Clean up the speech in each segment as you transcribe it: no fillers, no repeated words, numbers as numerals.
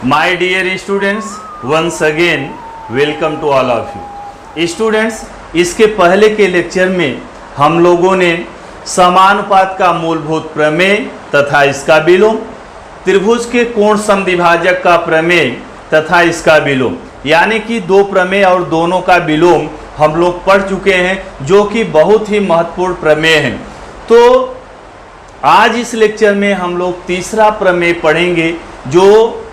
My dear students, once again welcome to all of you. Students, इसके पहले के lecture में हम लोगों ने समानुपात का मूलभूत प्रमेय तथा इसका विलोम, त्रिभुज के कोण समद्विभाजक का प्रमेय तथा इसका विलोम, यानी कि दो प्रमेय और दोनों का विलोम हम लोग पढ़ चुके हैं, जो कि बहुत ही महत्वपूर्ण प्रमेय है। तो आज इस लेक्चर में हम लोग तीसरा प्रमेय पढ़ेंगे, जो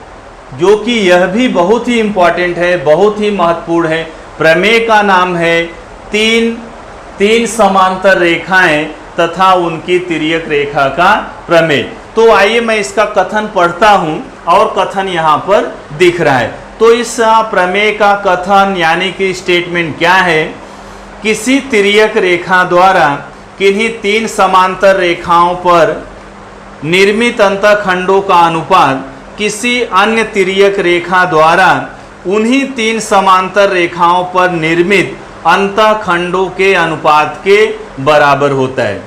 कि यह भी बहुत ही इम्पॉर्टेंट है, बहुत ही महत्वपूर्ण है। प्रमेय का नाम है तीन समांतर रेखाएं तथा उनकी तिर्यक रेखा का प्रमेय। तो आइए मैं इसका कथन पढ़ता हूं और कथन यहाँ पर दिख रहा है। तो इस प्रमेय का कथन यानी कि स्टेटमेंट क्या है? किसी तिर्यक रेखा द्वारा किन्हीं तीन समांतर रेखाओं पर निर्मित अंतःखंडों का अनुपात किसी अन्य तिर्यक रेखा द्वारा उन्हीं तीन समांतर रेखाओं पर निर्मित अंतःखंडों के अनुपात के बराबर होता है।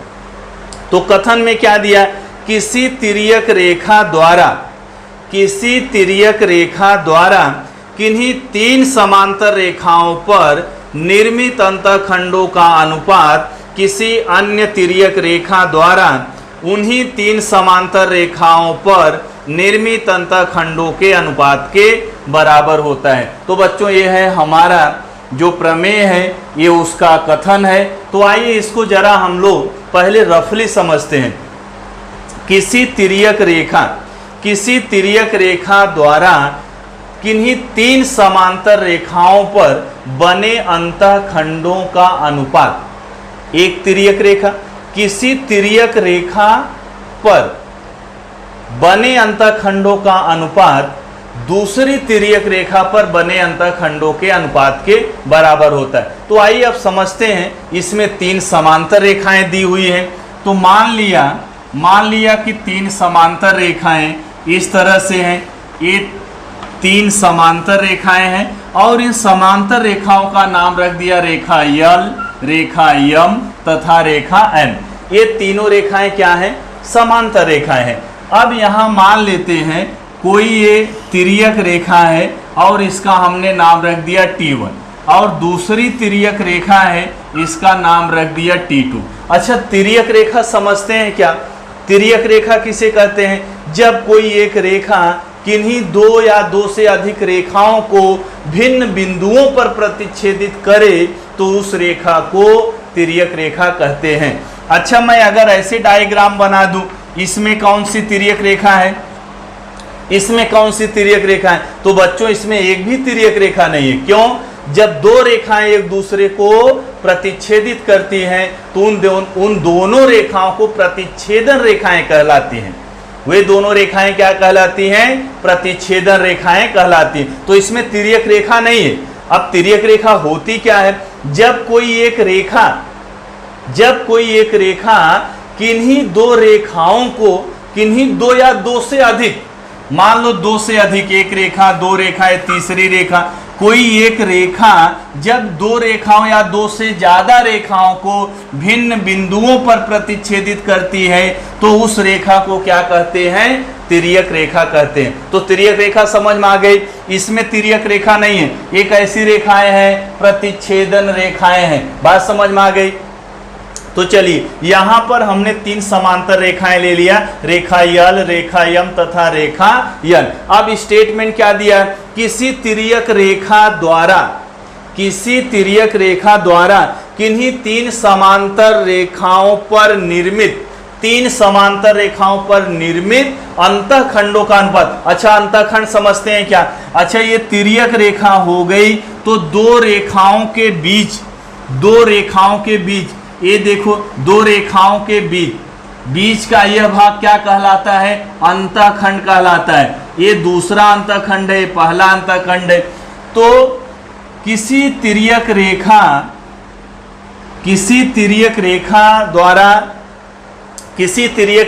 तो कथन में क्या दिया? किसी तिर्यक रेखा द्वारा किन्हीं तीन समांतर रेखाओं पर निर्मित अंतःखंडों का अनुपात किसी अन्य तिर्यक रेखा द्वारा उन्हीं तीन समांतर रेखाओं पर निर्मित अंतःखंडों के अनुपात के बराबर होता है। तो बच्चों, ये है हमारा जो प्रमेय है, ये उसका कथन है। तो आइए इसको जरा हम लोग पहले रफली समझते हैं। किसी तिर्यक रेखा द्वारा किन्हीं तीन समांतर रेखाओं पर बने अंतःखंडों का अनुपात। एक तिर्यक रेखा, किसी तिर्यक रेखा पर बने अंतःखंडों का अनुपात दूसरी तिर्यक रेखा पर बने अंतःखंडों के अनुपात के बराबर होता है। तो आइए अब समझते हैं। इसमें तीन समांतर रेखाएं दी हुई हैं। तो मान लिया कि तीन समांतर रेखाएं इस तरह से हैं। ये तीन समांतर रेखाएं हैं और इन समांतर रेखाओं का नाम रख दिया रेखा यल, रेखा यम तथा रेखा एम। ये तीनों रेखाएं क्या हैं? समांतर रेखाएं हैं। अब यहाँ मान लेते हैं कोई ये तिर्यक रेखा है और इसका हमने नाम रख दिया T1 और दूसरी तिर्यक रेखा है, इसका नाम रख दिया T2। अच्छा, तिर्यक रेखा समझते हैं क्या? तिर्यक रेखा किसे कहते हैं? जब कोई एक रेखा किन्हीं दो या दो से अधिक रेखाओं को भिन्न बिंदुओं पर प्रतिच्छेदित करे तो उस रेखा को तिर्यक रेखा कहते हैं। अच्छा, मैं अगर ऐसे डायग्राम बना दूं, इसमें कौन सी तिर्यक रेखा है, इसमें कौन सी तिर्यक रेखा है? तो बच्चों, इसमें एक भी तिर्यक रेखा नहीं है। क्यों? जब दो रेखाएं एक दूसरे को प्रतिच्छेदित करती हैं तो उन दोनों रेखाओं को प्रतिच्छेदन रेखाएं कहलाती हैं। वे दोनों रेखाएं क्या कहलाती हैं? प्रतिच्छेदन रेखाएं कहलाती हैं। तो इसमें तिर्यक रेखा नहीं है। अब तिर्यक रेखा होती क्या है? जब कोई एक रेखा किन्हीं दो रेखाओं को, किन्हीं दो या दो से अधिक, मान लो दो से अधिक, एक रेखा, दो रेखाएं, तीसरी रेखा, कोई एक रेखा जब दो रेखाओं या दो से ज्यादा रेखाओं को भिन्न बिंदुओं पर प्रतिच्छेदित करती है तो उस रेखा को क्या कहते हैं? तिर्यक रेखा कहते हैं। तो तिर्यक रेखा समझ में आ गई। इसमें तिर्यक रेखा नहीं है, एक ऐसी रेखाएं हैं, प्रतिच्छेदन रेखाएं हैं। बात समझ में आ गई? तो चलिए, यहां पर हमने तीन समांतर रेखाएं ले लिया, रेखा यल, रेखा यम तथा रेखा यल। अब स्टेटमेंट क्या दिया? किसी तिर्यक रेखा द्वारा किन्हीं तीन समांतर रेखाओं पर निर्मित अंतःखंडों का अनुपात। अच्छा, अंतःखंड समझते हैं क्या? अच्छा, ये तिर्यक रेखा हो गई तो दो रेखाओं के बीच ये देखो, दो रेखाओं के बीच का यह भाग क्या कहलाता है? अंतःखंड कहलाता है। ये दूसरा अंतःखंड है, पहला अंतःखंड है। तो किसी तिर्यक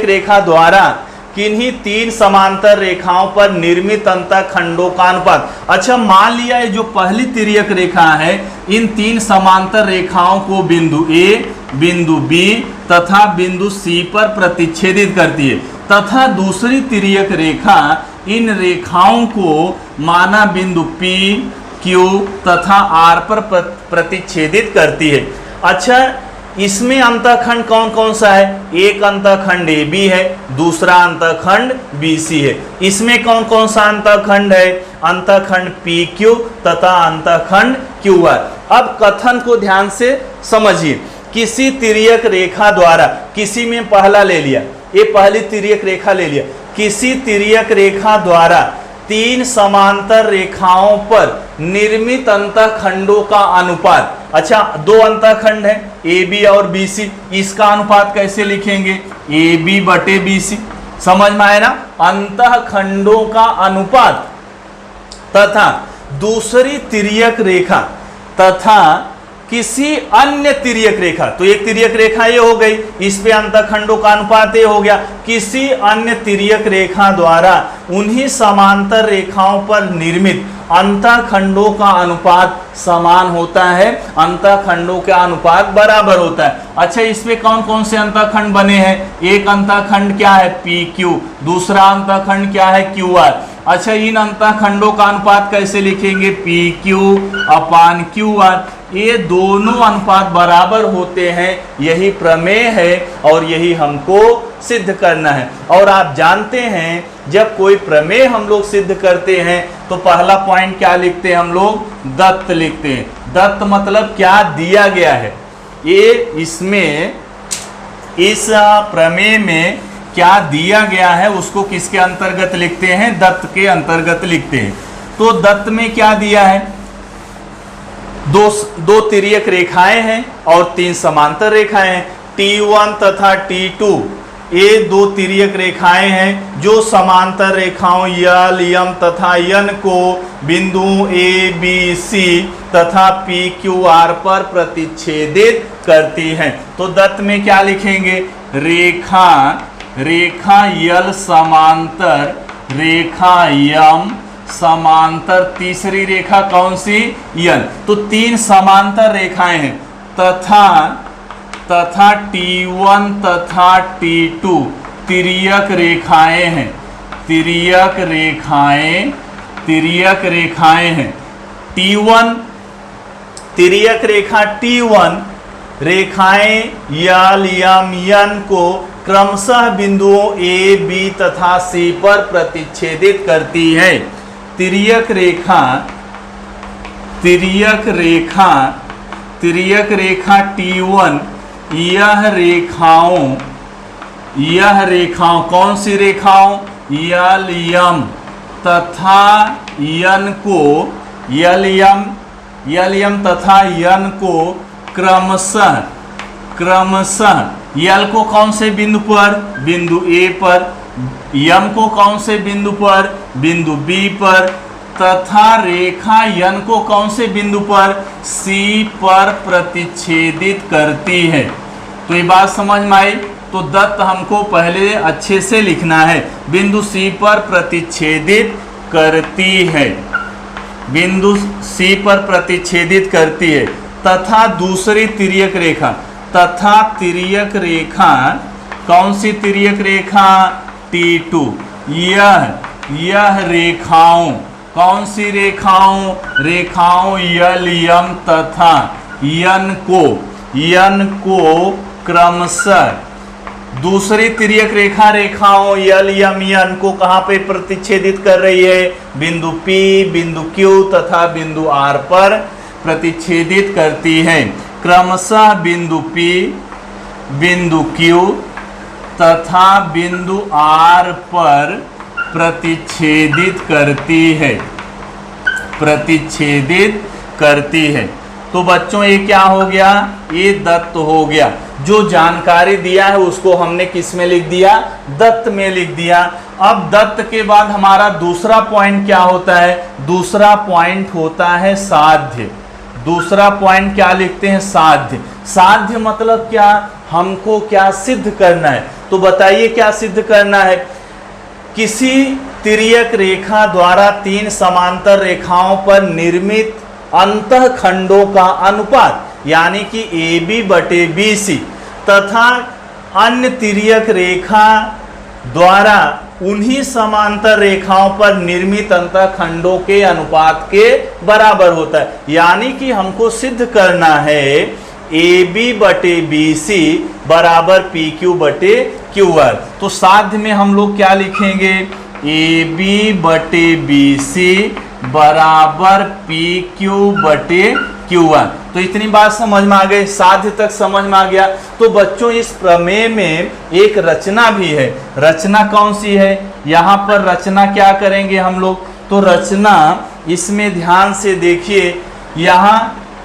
रेखा द्वारा किन्हीं तीन समांतर रेखाओं पर निर्मित अंतःखंडों का अनुपात। अच्छा, मान लिया है जो पहली तिर्यक रेखा है, इन तीन समांतर रेखाओं को बिंदु A, बिंदु B तथा बिंदु C पर प्रतिच्छेदित करती है, तथा दूसरी तिर्यक रेखा इन रेखाओं को माना बिंदु P, Q तथा R पर प्रतिच्छेदित करती है। अच्छा, इसमें अंतःखंड कौन कौन सा है? एक अंतःखंड AB है, दूसरा अंतःखंड BC है। इसमें कौन कौन सा अंतःखंड है? अंतःखंड PQ तथा अंतःखंड QR। अब कथन को ध्यान से समझिए। किसी तिर्यक रेखा द्वारा, किसी में पहला ले लिया, ये पहली तिर्यक रेखा ले लिया। किसी तिर्यक रेखा द्वारा तीन समांतर रेखाओं पर निर्मित अंतःखंडों का अनुपात। अच्छा, दो अंतःखंड है AB और BC, इसका अनुपात कैसे लिखेंगे? AB बटे BC। समझ में आए ना? अंतःखंडों का अनुपात तथा दूसरी तिर्यक रेखा तथा किसी अन्य तिर्यक रेखा, तो एक तिर्यक रेखा ये हो गई, इस पे अंतःखंडों का अनुपात ये हो गया। किसी अन्य तिर्यक रेखा द्वारा उन्हीं समांतर रेखाओं पर निर्मित अंतःखंडों का अनुपात समान होता है, अंतःखंडों का अनुपात बराबर होता है। अच्छा, इसमें कौन कौन से अंतःखंड बने हैं? एक अंतःखंड क्या है? PQ, दूसरा अंतःखंड क्या है? QR। अच्छा, इन अंतःखंडों का अनुपात कैसे लिखेंगे? PQ अपान QR। ये दोनों अनुपात बराबर होते हैं, यही प्रमेय है और यही हमको सिद्ध करना है। और आप जानते हैं, जब कोई प्रमेय हम लोग सिद्ध करते हैं तो पहला पॉइंट क्या लिखते हैं हम लोग? दत्त लिखते हैं। दत्त मतलब क्या दिया गया है। ये इसमें इस प्रमेय में क्या दिया गया है उसको किसके अंतर्गत लिखते हैं? दत्त के अंतर्गत लिखते हैं। तो दत्त में क्या दिया है? दो तिर्यक रेखाएं हैं और तीन समांतर रेखाएं हैं। T1 तथा T2 ये दो तिर्यक रेखाएं हैं जो समांतर रेखाओं L, M तथा N को बिंदु A, B, C तथा P, Q, R पर प्रतिच्छेदित करती हैं। तो दत्त में क्या लिखेंगे? रेखा L समांतर रेखा M समांतर तीसरी रेखा कौन सी? N। तो तीन समांतर रेखाएं हैं तथा T1 तथा T2 तिर्यक रेखाएं हैं, तिर्यक रेखाएं हैं। T1 तिर्यक रेखा T1 रेखाएं L, M, N को क्रमशः बिंदुओं A, B तथा C पर प्रतिच्छेदित करती है। तिर्यक रेखा T1 यह रेखाओं कौन सी रेखाओं? L, M तथा N को L, M तथा N को क्रमशः L को कौन से बिंदु पर? बिंदु A पर। M को कौन से बिंदु पर? बिंदु B पर। तथा रेखा N को कौन से बिंदु पर? C पर प्रतिच्छेदित करती है। तो ये बात समझ में आई। तो दत्त हमको पहले अच्छे से लिखना है। बिंदु C पर प्रतिच्छेदित करती है, बिंदु C पर प्रतिच्छेदित करती है। तथा दूसरी तिर्यक रेखा कौन सी तिर्यक रेखा? T2 यह रेखाओं कौन सी रेखाओं? L, M तथा N को क्रमशः दूसरी तिर्यक रेखाओं L, M, N को कहां पे प्रतिच्छेदित कर रही है? बिंदु P, बिंदु Q तथा बिंदु R पर प्रतिच्छेदित करती है। क्रमशः बिंदु P, बिंदु Q तथा बिंदु R पर प्रतिच्छेदित करती है। तो बच्चों ये क्या हो गया? ये दत्त हो गया। जो जानकारी दिया है उसको हमने किस में लिख दिया? दत्त में लिख दिया। अब दत्त के बाद हमारा दूसरा पॉइंट क्या होता है? दूसरा पॉइंट होता है साध्य। दूसरा पॉइंट क्या लिखते हैं? साध्य। साध्य मतलब क्या? हमको क्या सिद्ध करना है? तो बताइए क्या सिद्ध करना है? किसी तिर्यक रेखा द्वारा तीन समांतर रेखाओं पर निर्मित अंतःखंडों का अनुपात, यानी कि AB बटे BC तथा अन्य तिर्यक रेखा द्वारा उन्हीं समांतर रेखाओं पर निर्मित अंतःखंडों के अनुपात के बराबर होता है। यानी कि हमको सिद्ध करना है ए बी बटे बी सी बराबर पी क्यू बटे क्यू आर। तो साध्य में हम लोग क्या लिखेंगे, ए बी बटे बी सी बराबर पी क्यू बटे क्यू आर। तो इतनी बात समझ में आ गई, साध्य तक समझ में आ गया। तो बच्चों इस प्रमेय में एक रचना भी है। रचना कौन सी है, यहाँ पर रचना क्या करेंगे हम लोग, तो रचना इसमें ध्यान से देखिए, यहाँ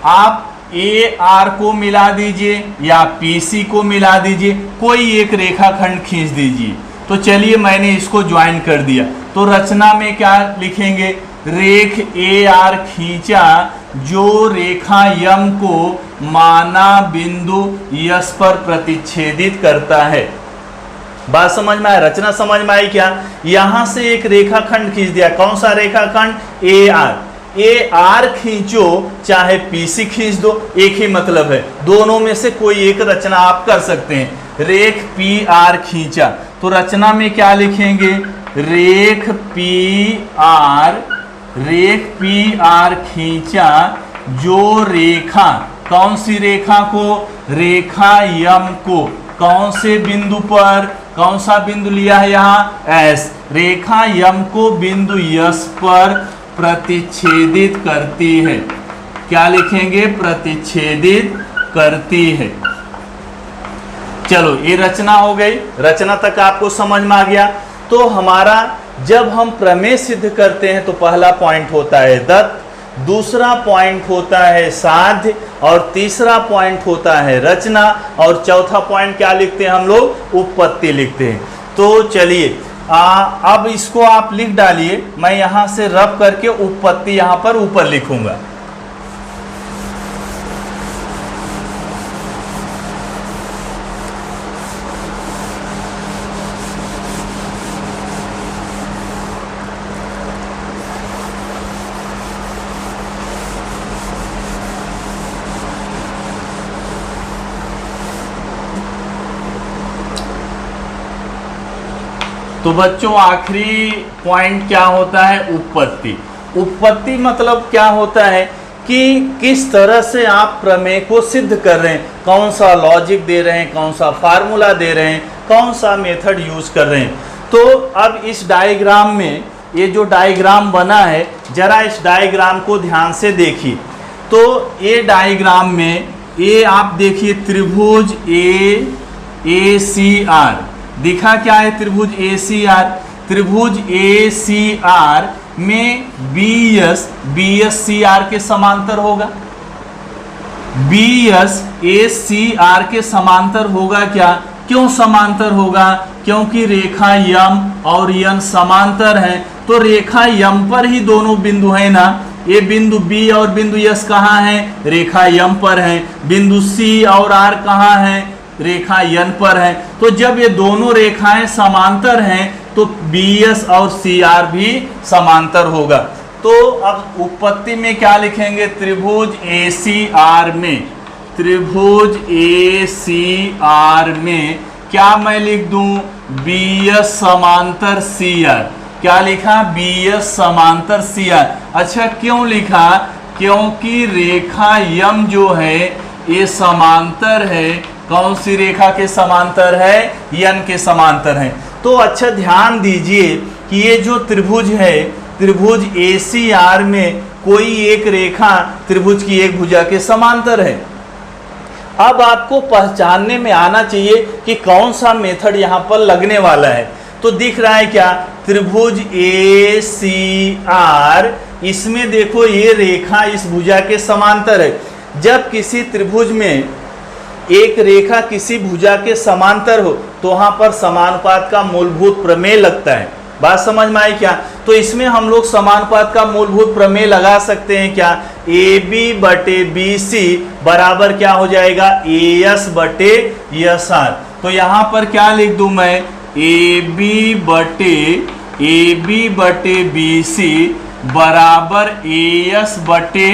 आप ए आर को मिला दीजिए या पी सी को मिला दीजिए, कोई एक रेखाखंड खींच दीजिए। तो चलिए मैंने इसको ज्वाइन कर दिया। तो रचना में क्या लिखेंगे, रेख ए आर खींचा जो रेखा यम को माना बिंदु यस पर प्रतिच्छेदित करता है। बात समझ में आया, रचना समझ में आई क्या। यहां से एक रेखाखंड खींच दिया, कौन सा रेखाखंड, ए आर। ए आर खींचो चाहे पीसी खींच दो, एक ही मतलब है, दोनों में से कोई एक रचना आप कर सकते हैं। रेख पी आर खींचा, तो रचना में क्या लिखेंगे, रेख पी आर खींचा जो रेखा, कौन सी रेखा को, रेखा यम को, कौन से बिंदु पर, कौन सा बिंदु लिया है यहाँ, एस, रेखा यम को बिंदु यस पर प्रतिच्छेदित करती है। क्या लिखेंगे, प्रतिच्छेदित करती है। चलो ये रचना हो गई, रचना तक आपको समझ में आ गया। तो हमारा जब हम प्रमेय सिद्ध करते हैं तो पहला पॉइंट होता है दत्त, दूसरा पॉइंट होता है साध्य, और तीसरा पॉइंट होता है रचना, और चौथा पॉइंट क्या लिखते हैं हम लोग, उपपत्ति लिखते हैं। तो चलिए अब इसको आप लिख डालिए, मैं यहां से रब करके उपपत्ति यहां पर ऊपर लिखूंगा। तो बच्चों आखिरी पॉइंट क्या होता है, उपपत्ति। उपपत्ति मतलब क्या होता है कि किस तरह से आप प्रमेय को सिद्ध कर रहे हैं, कौन सा लॉजिक दे रहे हैं, कौन सा फार्मूला दे रहे हैं, कौन सा मेथड यूज कर रहे हैं। तो अब इस डायग्राम में, ये जो डायग्राम बना है, जरा इस डायग्राम को ध्यान से देखिए। तो ये डायग्राम में ये आप देखिए त्रिभुज ए सी आर दिखा, क्या है त्रिभुज ए सी आर। त्रिभुज ए सी आर में बी एस सी आर के समांतर होगा, B S A C R के समांतर होगा। क्या, क्यों समांतर होगा, क्योंकि रेखा यम और यन समांतर हैं। तो रेखा यम पर ही दोनों बिंदु हैं ना, ये बिंदु बी और बिंदु यस कहाँ है, रेखा यम पर है। बिंदु सी और आर कहाँ है, रेखा यन पर है। तो जब ये दोनों रेखाएं समांतर हैं तो बी एस और सी आर भी समांतर होगा। तो अब उपपत्ति में क्या लिखेंगे, त्रिभुज ए सी आर में, त्रिभुज ए सी आर में क्या मैं लिख दूं, बी एस समांतर सी आर। क्या लिखा, बी एस समांतर सी आर। अच्छा क्यों लिखा, क्योंकि रेखा यम जो है ये समांतर है, कौन सी रेखा के समांतर है, यन के समांतर है। तो अच्छा ध्यान दीजिए कि ये जो त्रिभुज है, त्रिभुज ए सी आर में कोई एक रेखा त्रिभुज की एक भुजा के समांतर है। अब आपको पहचानने में आना चाहिए कि कौन सा मेथड यहाँ पर लगने वाला है। तो दिख रहा है क्या, त्रिभुज ए सी आर, इसमें देखो ये रेखा इस भुजा के समांतर है। जब किसी त्रिभुज में एक रेखा किसी भुजा के समांतर हो तो वहां पर समानुपात का मूलभूत प्रमेय लगता है। बात समझ में आई क्या। तो इसमें हम लोग समानुपात का मूलभूत प्रमेय लगा सकते हैं क्या, ए बी बटे बी सी बराबर क्या हो जाएगा, ए एस बटे एस आर। तो यहाँ पर क्या लिख दूं मैं, ए बी बटे बी सी बराबर ए एस बटे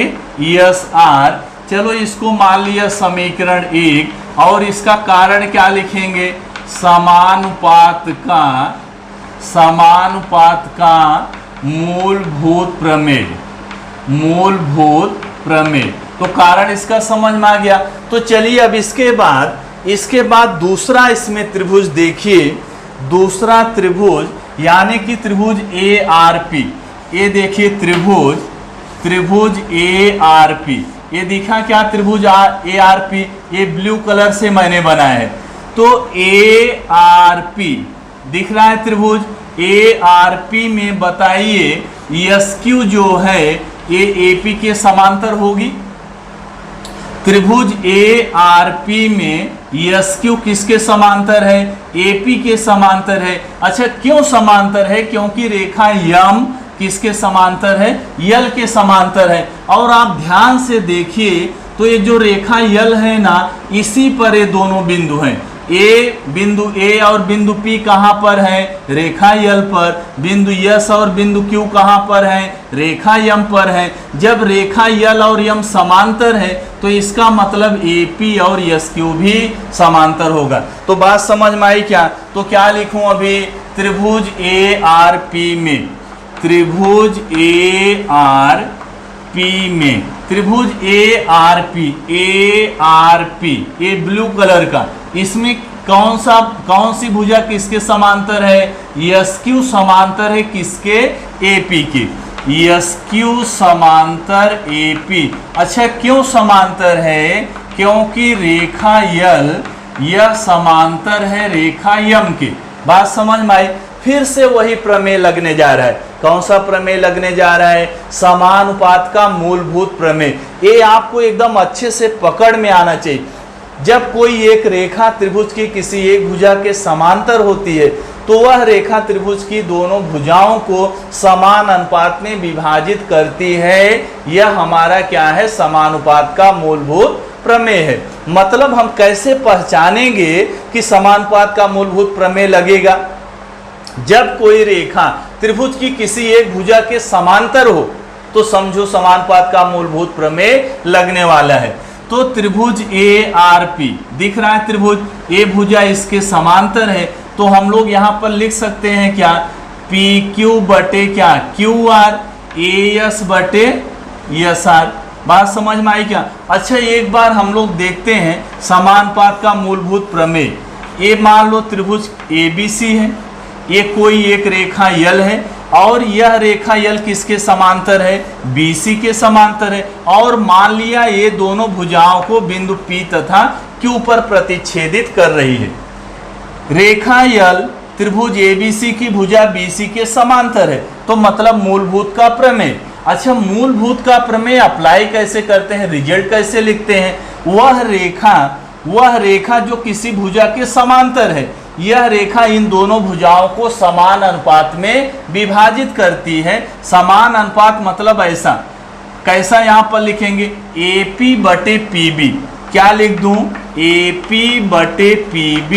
एस आर। चलो इसको मान लिया समीकरण 1, और इसका कारण क्या लिखेंगे, समानुपात का समानुपात का मूलभूत प्रमेय। मूलभूत प्रमेय, तो कारण इसका समझ में आ गया। तो चलिए अब इसके बाद दूसरा इसमें त्रिभुज देखिए, दूसरा त्रिभुज यानी कि त्रिभुज ARP। ये देखिए त्रिभुज ARP, ये दिखा क्या त्रिभुज ARP, ये ब्लू कलर से मैंने बनाया है। तो ARP दिख रहा है त्रिभुज ARP में, बताइए SQ जो है ये AP के समांतर होगी। त्रिभुज ARP में SQ किसके समांतर है? AP के समांतर है। अच्छा, क्यों समांतर है? क्योंकि रेखा यम किसके समांतर है? यल के समांतर है। और आप ध्यान से देखिए तो ये जो रेखा यल है ना, इसी पर ये दोनों बिंदु हैं। बिंदु A और बिंदु P कहाँ पर है? रेखा यल पर। बिंदु S और बिंदु Q कहाँ पर है? रेखा यम पर है। जब रेखा यल और यम समांतर है तो इसका मतलब AP और SQ भी समांतर होगा। तो बात समझ में आई क्या? तो क्या लिखूं अभी? त्रिभुज ARP में, त्रिभुज ARP में, त्रिभुज ARP ये ब्लू कलर का, इसमें कौन सी भुजा किसके समांतर है? SQ समांतर है किसके? AP के। SQ समांतर AP। अच्छा, क्यों समांतर है? क्योंकि रेखा यल यह समांतर है रेखा यम के। बात समझ में आई? फिर से वही प्रमेय लगने जा रहा है। कौन सा प्रमेय लगने जा रहा है? समानुपात का मूलभूत प्रमेय। ये आपको एकदम अच्छे से पकड़ में आना चाहिए। जब कोई एक रेखा त्रिभुज की किसी एक भुजा के समांतर होती है तो वह रेखा त्रिभुज की दोनों भुजाओं को समान अनुपात में विभाजित करती है। यह हमारा क्या है? समानुपात का मूलभूत प्रमेय है। मतलब हम कैसे पहचानेंगे कि समानुपात का मूलभूत प्रमेय लगेगा? जब कोई रेखा त्रिभुज की किसी एक भुजा के समांतर हो तो समझो समानुपात का मूलभूत प्रमेय लगने वाला है। तो त्रिभुज ARP दिख रहा है, त्रिभुज ए भुजा इसके समांतर है। तो हम लोग यहाँ पर लिख सकते हैं क्या? PQ बटे क्या? QR, AS बटे SR। बात समझ में आई क्या? अच्छा, एक बार हम लोग देखते हैं समानुपात का मूलभूत प्रमेय। ये मान लो त्रिभुज ABC है, ये कोई एक रेखा यल है और यह रेखा यल किसके समांतर है? BC के समांतर है। और मान लिया ये दोनों भुजाओं को बिंदु P तथा Q पर प्रतिच्छेदित कर रही है। रेखा यल त्रिभुज ABC की भुजा BC के समांतर है, तो मतलब मूलभूत का प्रमेय। अच्छा, मूलभूत का प्रमेय अप्लाई कैसे करते हैं? रिजल्ट कैसे लिखते हैं? वह रेखा जो किसी भुजा के समांतर है, यह रेखा इन दोनों भुजाओं को समान अनुपात में विभाजित करती है। समान अनुपात मतलब ऐसा, कैसा यहाँ पर लिखेंगे? AP बटे PB। क्या लिख दूं? AP बटे PB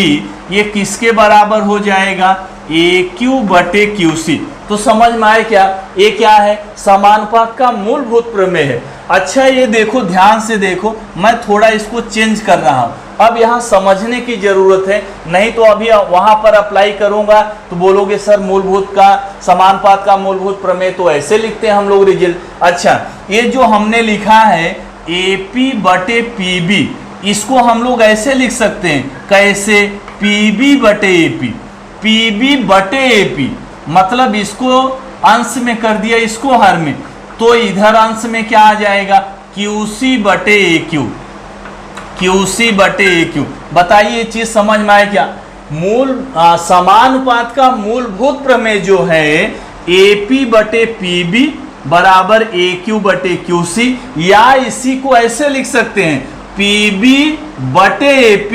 ये किसके बराबर हो जाएगा? AQ बटे QC। तो समझ में आए क्या? ये क्या है? समानुपात का मूलभूत प्रमेय है। अच्छा, ये देखो, ध्यान से देखो, मैं थोड़ा इसको चेंज कर रहा हूँ। अब यहाँ समझने की जरूरत है, नहीं तो अभी वहां पर अप्लाई करूंगा तो बोलोगे सर मूलभूत का समानुपात का मूलभूत प्रमेय तो ऐसे लिखते हैं हम लोग रिजल्ट। अच्छा, ये जो हमने लिखा है AP बटे PB, इसको हम लोग ऐसे लिख सकते हैं। कैसे? PB बटे AP, PB बटे AP, मतलब इसको अंश में कर दिया, इसको हर में, तो इधर अंश में क्या आ जाएगा? QC बटे AQ, QC बटे AQ। बताइए ये चीज समझ में आए क्या? समानुपात का मूलभूत प्रमेय जो है AP बटे PB बराबर AQ बटे QC, या इसी को ऐसे लिख सकते हैं PB बटे AP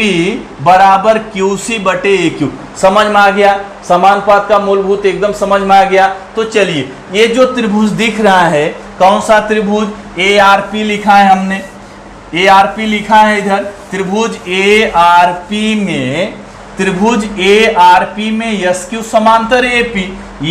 बराबर QC बटे AQ। समझ में आ गया? समानुपात का मूलभूत एकदम समझ में आ गया। तो चलिए, ये जो त्रिभुज दिख रहा है, कौन सा त्रिभुज? ARP लिखा है हमने, ARP लिखा है इधर। त्रिभुज ARP में SQ समांतर AP,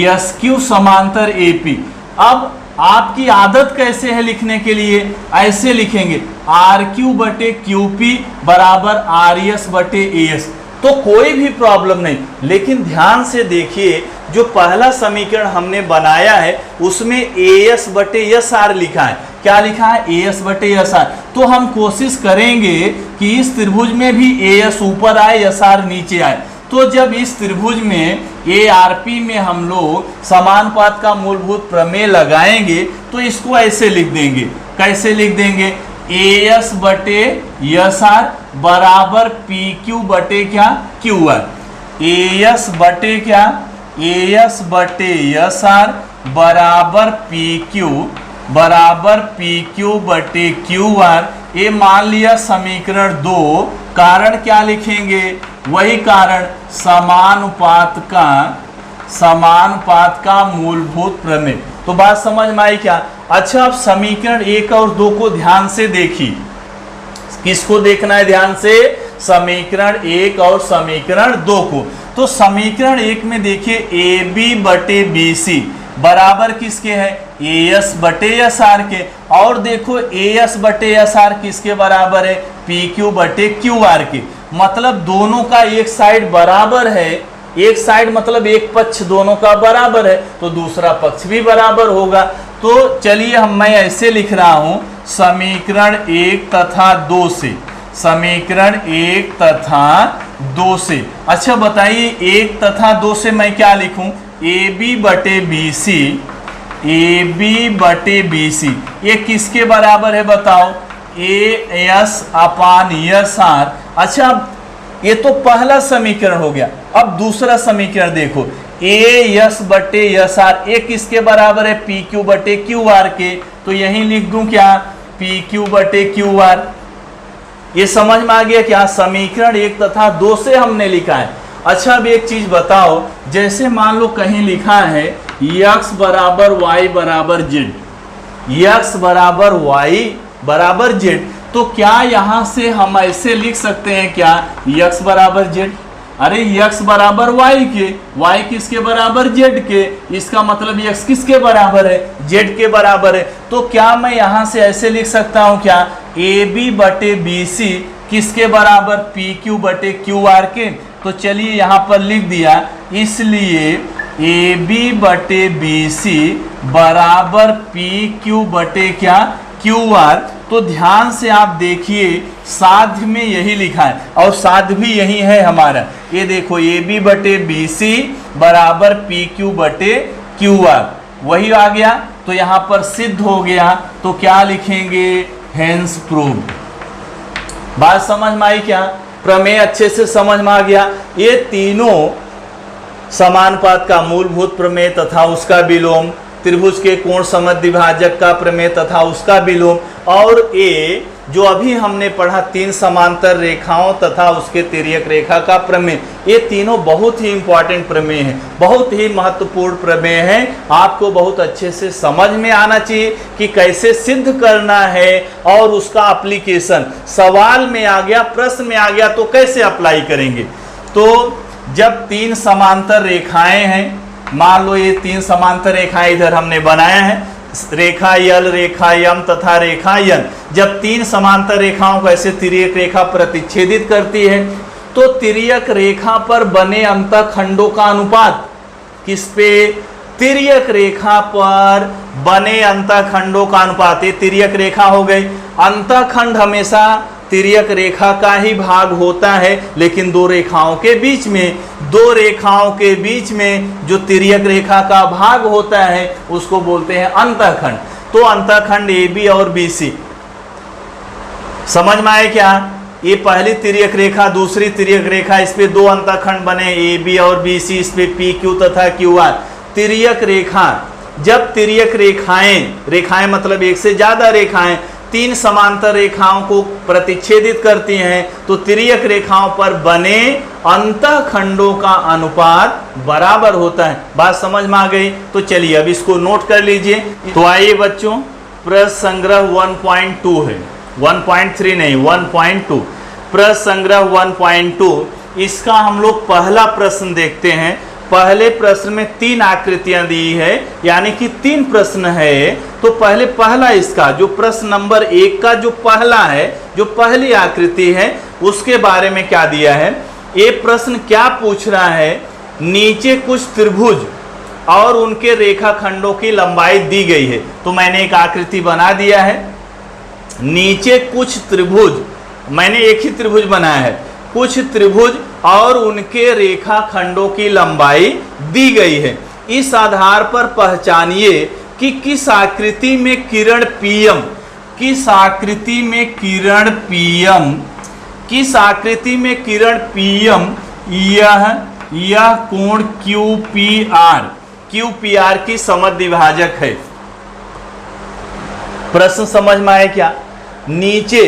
SQ समांतर AP। अब आपकी आदत कैसे है लिखने के लिए? ऐसे लिखेंगे RQ बटे QP बराबर RS बटे AS। तो कोई भी प्रॉब्लम नहीं। लेकिन ध्यान से देखिए, जो पहला समीकरण हमने बनाया है उसमें AS बटे SR लिखा है। क्या लिखा है? AS बटे SR। तो हम कोशिश करेंगे कि इस त्रिभुज में भी AS ऊपर आए, SR नीचे आए। तो जब इस त्रिभुज में ARP में हम लोग समानुपात का मूलभूत प्रमेय लगाएंगे तो इसको ऐसे लिख देंगे। कैसे लिख देंगे? AS बटे SR बराबर PQ बटे क्या? QR। AS बटे क्या? AS बटे SR बराबर PQ बटे QR। ये मान लिया समीकरण 2। कारण क्या लिखेंगे? वही कारण, समानुपात का मूलभूत प्रमेय। तो बात समझ में आई क्या? अच्छा, अब समीकरण 1 और 2 को ध्यान से देखिए। किसको देखना है ध्यान से? समीकरण 1 और समीकरण 2 को। तो समीकरण 1 में देखिए AB बटे BC बराबर किसके है? AS बटे SR के। और देखो AS बटे SR किसके बराबर है? PQ बटे QR के। मतलब दोनों का एक साइड बराबर है। एक साइड मतलब एक पक्ष दोनों का बराबर है, तो दूसरा पक्ष भी बराबर होगा। तो चलिए मैं ऐसे लिख रहा हूं, समीकरण 1 तथा 2 से। समीकरण 1 तथा 2 से। अच्छा बताइए, 1 तथा 2 से मैं क्या लिखूं? AB बटे BC। ये किसके बराबर है बताओ? AS अपान SR। अच्छा, ये तो पहला समीकरण हो गया। अब दूसरा समीकरण देखो, AS बटे SR, ये किसके बराबर है? PQ बटे QR के। तो यही लिख दूं क्या? PQ बटे QR। ये समझ में आ गया क्या? समीकरण 1 तथा 2 से हमने लिखा है। अच्छा, अब एक चीज बताओ, जैसे मान लो कहीं लिखा है x बराबर y बराबर z, x बराबर y बराबर z, तो क्या यहां से हम ऐसे लिख सकते हैं क्या? x बराबर z। अरे x बराबर y के, y किसके बराबर z के। इसका मतलब x किसके बराबर है? z के बराबर है। तो क्या मैं यहां से ऐसे लिख सकता हूं क्या? AB बटे BC किसके बराबर? PQ बटे QR के। तो चलिए यहां पर लिख दिया, इसलिए AB बटे BC बराबर PQ बटे क्या? QR। तो ध्यान से आप देखिए, साध्य में यही लिखा है और साध्य भी यही है हमारा। ये देखो AB बटे BC बराबर PQ बटे QR, वही आ गया। तो यहां पर सिद्ध हो गया। तो क्या लिखेंगे? Hence proved. बात समझ में आई क्या? प्रमेय अच्छे से समझ में आ गया। ये तीनों समानुपात का मूलभूत प्रमेय तथा उसका विलोम, त्रिभुज के कोण समद्विभाजक का प्रमेय तथा उसका विलोम, और ये जो अभी हमने पढ़ा 3 समांतर रेखाओं तथा उसके तिर्यक रेखा का प्रमेय, ये तीनों बहुत ही इंपॉर्टेंट प्रमेय हैं, बहुत ही महत्वपूर्ण प्रमेय हैं। आपको बहुत अच्छे से समझ में आना चाहिए कि कैसे सिद्ध करना है और उसका एप्लीकेशन सवाल में आ गया, प्रश्न में आ गया तो कैसे अप्लाई करेंगे। तो जब 3 समांतर रेखाएं हैं, मान लो ये 3 समांतर रेखाएं इधर हमने बनाया है, रेखा यल, रेखा यम तथा रेखा यन। जब 3 समांतर रेखाओं को ऐसे तिर्यक रेखा प्रतिच्छेदित करती है तो तिर्यक रेखा पर बने अंतःखंडों का अनुपात किस पे? तिर्यक रेखा पर बने अंतःखंडों का अनुपात। ये तिर्यक रेखा हो गई। अंतःखंड हमेशा तिर्यक रेखा का ही भाग होता है, लेकिन 2 रेखाओं के बीच में जो तिर्यक रेखा का भाग होता है उसको बोलते हैं अंतःखंड। तो अंतःखंड AB और BC समझ में आए क्या? ये पहली तिर्यक रेखा, दूसरी तिर्यक रेखा, इस पे 2 अंतःखंड बने AB और BC, इस पे PQ तथा QR। तिर्यक रेखा, जब तिर्यक रेखाएं मतलब एक से ज्यादा रेखाएं 3 समांतर रेखाओं को प्रतिच्छेदित करती हैं तो तिर्यक रेखाओं पर बने अंतःखंडों का अनुपात बराबर होता है। बात समझ में आ गई? तो चलिए अब इसको नोट कर लीजिए। तो आइए बच्चों, प्रश्न संग्रह 1.2 है, 1.3 नहीं, 1.2। प्रश्न संग्रह 1.2, इसका हम लोग पहला प्रश्न देखते हैं। पहले प्रश्न में 3 आकृतियां दी है, यानी कि 3 प्रश्न है। तो पहला इसका जो प्रश्न नंबर 1 का जो पहला है, जो पहली आकृति है, उसके बारे में क्या दिया है? ये प्रश्न क्या पूछ रहा है, नीचे कुछ त्रिभुज और उनके रेखाखंडों की लंबाई दी गई है। तो मैंने एक आकृति बना दिया है, नीचे कुछ त्रिभुज, मैंने एक ही त्रिभुज बनाया है, कुछ त्रिभुज और उनके रेखाखंडों की लंबाई दी गई है। इस आधार पर पहचानिए कि किस आकृति में किरण पीएम, किस आकृति में किरण पीएम, किस आकृति में किरण पीएम यह कोण क्यूपीआर की समद्विभाजक है। प्रश्न समझ में आया क्या? नीचे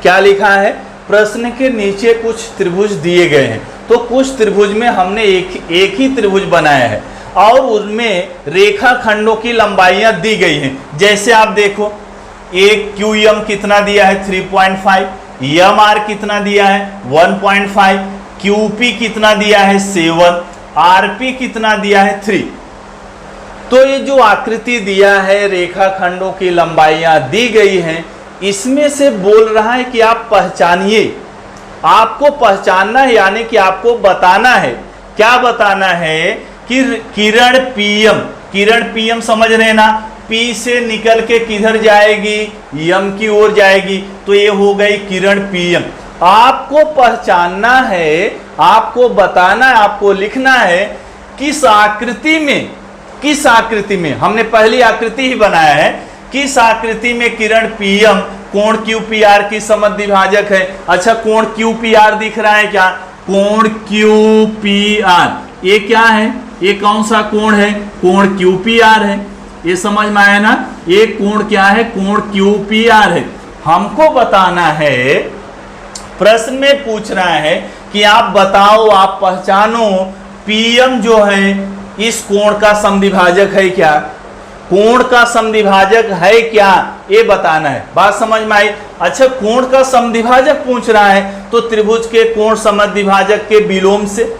क्या लिखा है, प्रश्न के नीचे कुछ त्रिभुज दिए गए हैं, तो कुछ त्रिभुज में हमने एक ही त्रिभुज बनाया है और उनमें रेखाखंडों की लंबाइयां दी गई हैं। जैसे आप देखो, एक क्यूएम कितना दिया है 3.5, एम आर कितना दिया है 1.5, क्यूपी कितना दिया है 7, आरपी कितना दिया है 3। तो ये जो आकृति दिया है, रेखाखंडों की लंबाइयां दी गई हैं, इसमें से बोल रहा है कि आप पहचानिए, आपको पहचानना है, यानी कि आपको बताना है। क्या बताना है कि किरण पीएम समझ रहे ना, पी से निकल के किधर जाएगी, यम की ओर जाएगी, तो ये हो गई किरण पीएम। आपको पहचानना है, आपको बताना है, आपको लिखना है किस आकृति में, हमने पहली आकृति ही बनाया है, किस आकृति में किरण पीएम कोण क्यूपीआर की समद्विभाजक है। अच्छा, कोण क्यूपीआर दिख रहा है क्या? कोण क्यूपीआर ये क्या है, ये कौन सा कोण है? कोण क्यूपीआर है। ये समझ में आया ना, ये कोण क्या है? कोण क्यूपीआर है। हमको बताना है, प्रश्न में पूछ रहा है कि आप बताओ, आप पहचानो पीएम जो है इस कोण का समद्विभाजक है क्या, कोण का समद्विभाजक है क्या, ये बताना है। बात समझ में आई? अच्छा, कोण का समद्विभाजक पूछ रहा है तो त्रिभुज के कोण समद्विभाजक के विलोम से,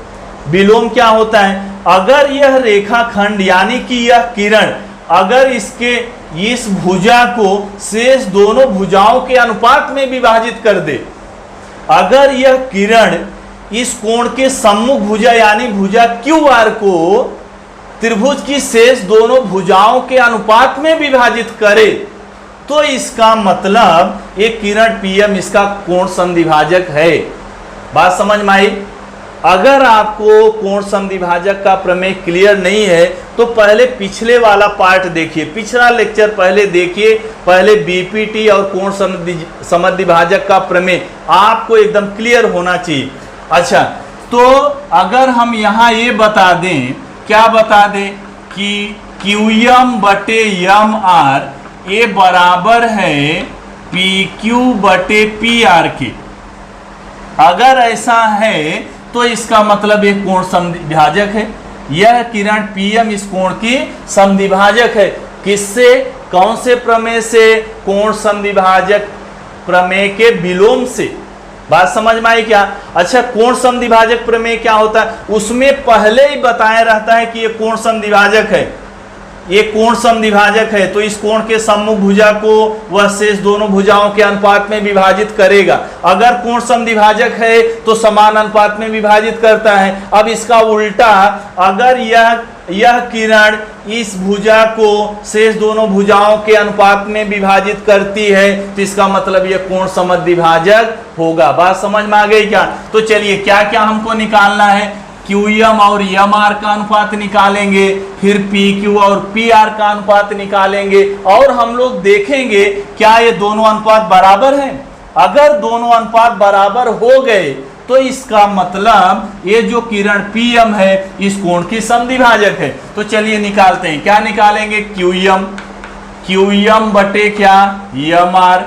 विलोम क्या होता है? अगर यह रेखाखंड यानी कि यह किरण अगर इस भुजा को शेष दोनों भुजाओं के अनुपात में विभाजित कर दे, अगर यह किरण इस कोण के सम्मुख भुजा यानी भुजा क्यू आर को त्रिभुज की शेष दोनों भुजाओं के अनुपात में विभाजित करे, तो इसका मतलब ये किरण पीएम इसका कोण समद्विभाजक है। बात समझ में आई? अगर आपको कोण समद्विभाजक का प्रमेय क्लियर नहीं है तो पहले पिछले वाला पार्ट देखिए, पिछला लेक्चर पहले देखिए, पहले बीपीटी और कोण समद्विभाजक का प्रमेय आपको एकदम क्लियर होना चाहिए। अच्छा, तो अगर हम यहाँ ये बता दें, क्या बता दें कि क्यूएम बटे एम आर ये बराबर है पी क्यू बटे पी आर के, अगर ऐसा है तो इसका मतलब ये कोण समद्विभाजक है। यह किरण पीएम इस कोण की समद्विभाजक है। किससे? कौन से प्रमेय से? कोण समद्विभाजक प्रमेय के विलोम से। बात समझ में आई क्या? अच्छा, कोण समद्विभाजक प्रमेय क्या होता है? उसमें पहले ही बताया रहता है कि ये कोण समद्विभाजक है, ये कोण समद्विभाजक है, तो इस कोण के सम्मुख भुजा को वह शेष दोनों भुजाओं के अनुपात में विभाजित करेगा। अगर कोण समद्विभाजक है तो समान अनुपात में विभाजित करता है। अब इसका उल्टा, अगर यह किरण इस भुजा को शेष दोनों भुजाओं के अनुपात में विभाजित करती है तो इसका मतलब यह कोण समद्विभाजक होगा। बात समझ में आ गई क्या? तो चलिए, क्या क्या हमको निकालना है? क्यूएम और एम आर का अनुपात निकालेंगे, फिर पी क्यू और पी आर का अनुपात निकालेंगे, और हम लोग देखेंगे क्या ये दोनों अनुपात बराबर हैं। अगर दोनों अनुपात बराबर हो गए तो इसका मतलब ये जो किरण पीएम है इस कोण की समद्विभाजक है। तो चलिए निकालते हैं। क्या निकालेंगे? क्यूएम बटे क्या? M R.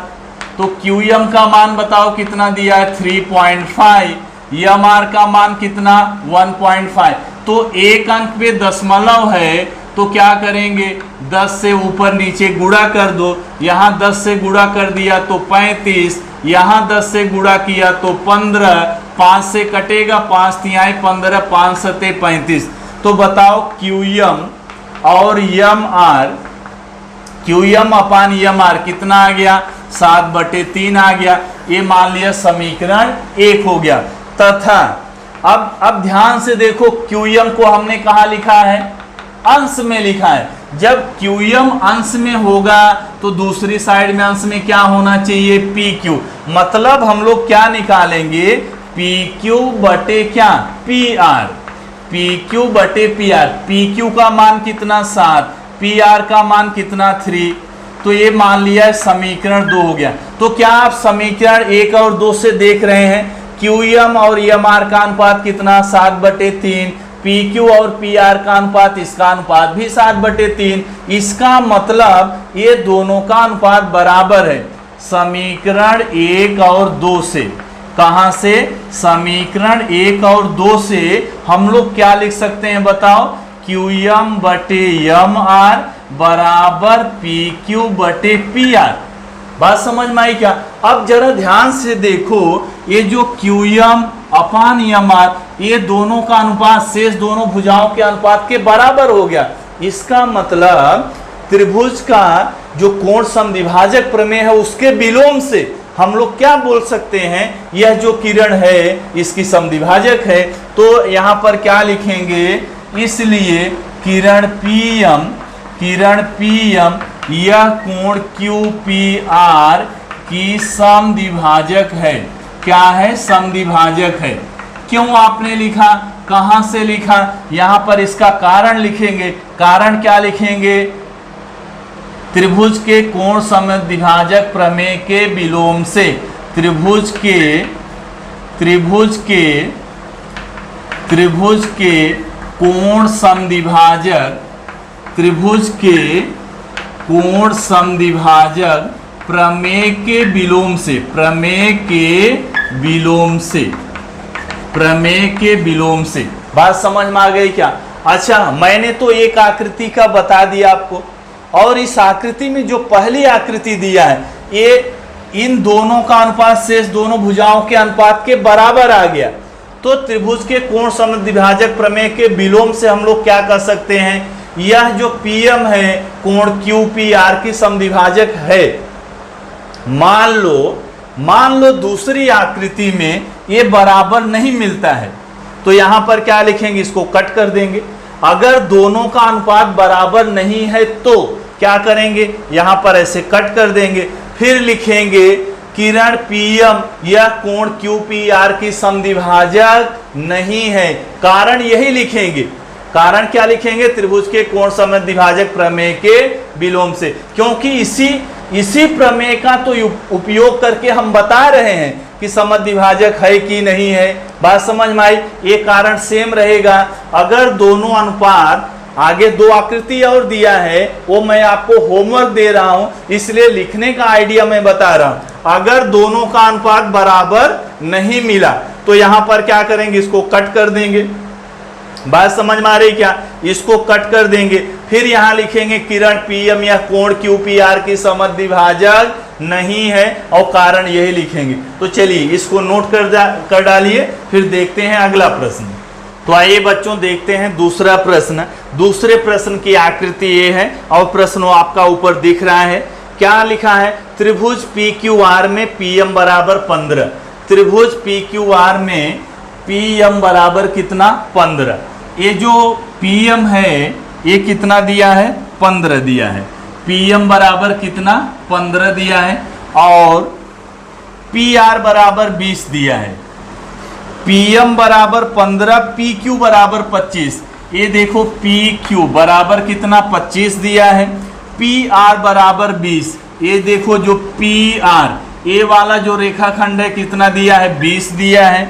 तो क्यूएम का मान बताओ कितना दिया है? 3.5। एम आर का मान कितना? 1.5। तो एक अंक पे दशमलव है तो क्या करेंगे? 10 से ऊपर नीचे गुणा कर दो। यहाँ 10 से गुणा कर दिया तो 35, यहाँ 10 से गुणा किया तो 15, 5 से कटेगा, 5 तिहाई 15, 5 सते 35। तो बताओ क्यूएम और एम आर, क्यूएम अपान एम आर कितना आ गया? 7/3 आ गया। ये मान लिया समीकरण 1 हो गया। तथा अब ध्यान से देखो, QM को हमने कहा लिखा है, अंश में लिखा है। जब QM अंश में होगा तो दूसरी साइड में अंश में क्या होना चाहिए, PQ। मतलब हम लोग क्या निकालेंगे, PQ बटे क्या, PR। PQ बटे PR। PQ का मान कितना 7, PR का मान कितना 3। तो ये मान लिया है समीकरण 2 हो गया। तो क्या आप समीकरण 1 और 2 से देख रहे हैं, QM और EMR का अनुपात कितना, 7/3। PQ और PR का अनुपात, इसका अनुपात भी 7/3। इसका मतलब ये दोनों का अनुपात बराबर है समीकरण 1 और 2 से। कहां से, समीकरण 1 और 2 से हम लोग क्या लिख सकते हैं बताओ, QM बटे MR बराबर PQ बटे PR। बात समझ में आई क्या। अब जरा ध्यान से देखो, ये जो QM अपान MR, ये दोनों का अनुपात शेष दोनों भुजाओं के अनुपात के बराबर हो गया। इसका मतलब त्रिभुज का जो कोण समद्विभाजक प्रमेय है उसके विलोम से हम लोग क्या बोल सकते हैं, यह जो किरण है इसकी समद्विभाजक है। तो यहां पर क्या लिखेंगे, इसलिए किरण PM यह कोण QPR की समद्विभाजक है। क्या है, समद्विभाजक है। क्यों आपने लिखा, कहां से लिखा, यहां पर इसका कारण लिखेंगे। कारण क्या लिखेंगे, त्रिभुज के कोण समद्विभाजक प्रमेय के विलोम से, त्रिभुज के कोण समद्विभाजक, त्रिभुज के कोण समद्विभाजक प्रमेय के विलोम से, प्रमेय के विलोम से। बात समझ में आ गई क्या। अच्छा, मैंने तो एक आकृति का बता दिया आपको, और इस आकृति में जो पहली आकृति दिया है ये इन दोनों का अनुपात शेष दोनों भुजाओं के अनुपात के बराबर आ गया। तो त्रिभुज के कोण समद्विभाजक प्रमेय के विलोम से हम लोग क्या कर सकते हैं, यह जो PM है कोण QPR की समद्विभाजक है। मान लो दूसरी आकृति में ये बराबर नहीं मिलता है, तो यहां पर क्या लिखेंगे, इसको कट कर देंगे। अगर दोनों का अनुपात बराबर नहीं है तो क्या करेंगे, यहां पर ऐसे कट कर देंगे। फिर लिखेंगे किरण PM यह कोण QPR की समद्विभाजक नहीं है। कारण यही लिखेंगे, कारण क्या लिखेंगे, त्रिभुज के कोण समद्विभाजक प्रमेय के विलोम से। क्योंकि इसी प्रमेय का तो उपयोग करके हम बता रहे हैं कि समद्विभाजक है कि नहीं है। बात समझ में आई। ये कारण सेम रहेगा। अगर दोनों अनुपात, आगे 2 आकृति और दिया है वो मैं आपको होमवर्क दे रहा हूं, इसलिए लिखने का आइडिया मैं बता रहा हूं। अगर दोनों का अनुपात बराबर नहीं मिला तो यहां पर क्या करेंगे, इसको कट कर देंगे। बात समझ में आ रही क्या, इसको कट कर देंगे। फिर यहां लिखेंगे किरण PM या कोण QPR की समद्विभाजक नहीं है, और कारण यही लिखेंगे। तो चलिए इसको नोट कर डालिए, फिर देखते हैं अगला प्रश्न। तो आइए बच्चों देखते हैं दूसरा प्रश्न। दूसरे प्रश्न की आकृति ये है, और प्रश्न आपका ऊपर दिख रहा है। क्या लिखा है, त्रिभुज PQR में PM बराबर 15। त्रिभुज PQR में PM बराबर कितना, 15। ये जो PM है ये कितना दिया है, 15 दिया है। PM बराबर कितना, 15 दिया है, और PR बराबर 20 दिया है। PM बराबर 15, PQ बराबर 25। ये देखो PQ बराबर कितना, 25 दिया है। PR बराबर 20। ये देखो जो PR, ये वाला जो रेखाखंड है कितना दिया है, 20 दिया है।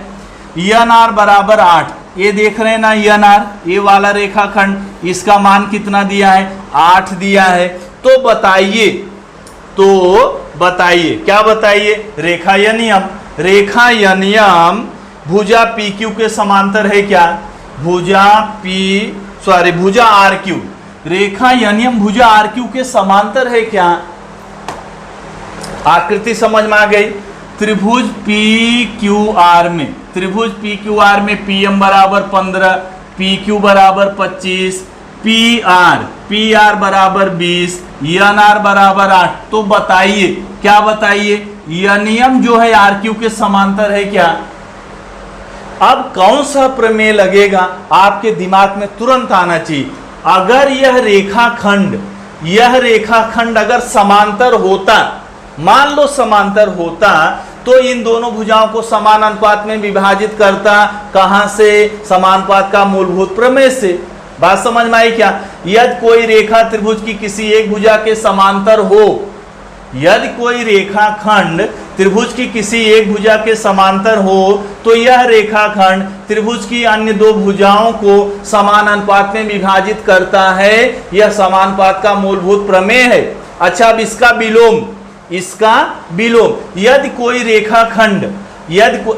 NR बराबर 8। ये देख रहे हैं ना NR, ये वाला रेखाखंड, इसका मान कितना दिया है, 8 दिया है। तो बताइए क्या बताइए, रेखा नियम भुजा PQ के समांतर है क्या, भुजा RQ, रेखा नियम भुजा RQ के समांतर है क्या। आकृति समझ में आ गई। त्रिभुज PQR में PM बराबर 15, PQ बराबर 25, PR बराबर 20, NR बराबर 8। तो बताइए, क्या बताइए, यह नियम जो है RQ के समांतर है क्या। अब कौन सा प्रमेय लगेगा आपके दिमाग में तुरंत आना चाहिए। अगर यह रेखाखंड अगर समांतर होता, मान लो समांतर होता, तो इन दोनों भुजाओं को समान अनुपात में विभाजित करता। कहां से? समानुपात का मूलभूत प्रमेय से। बात समझ में आई क्या? यदि कोई रेखा त्रिभुज की किसी एक भुजा के समांतर हो, यदि कोई रेखाखंड त्रिभुज की किसी एक भुजा के समांतर हो, तो यह रेखाखंड त्रिभुज की अन्य दो भुजाओं को समान अनुपात में विभाजित करता है। यह समानुपात का मूलभूत प्रमेय है। अच्छा, अब इसका विलोम, यदि कोई रेखाखंड,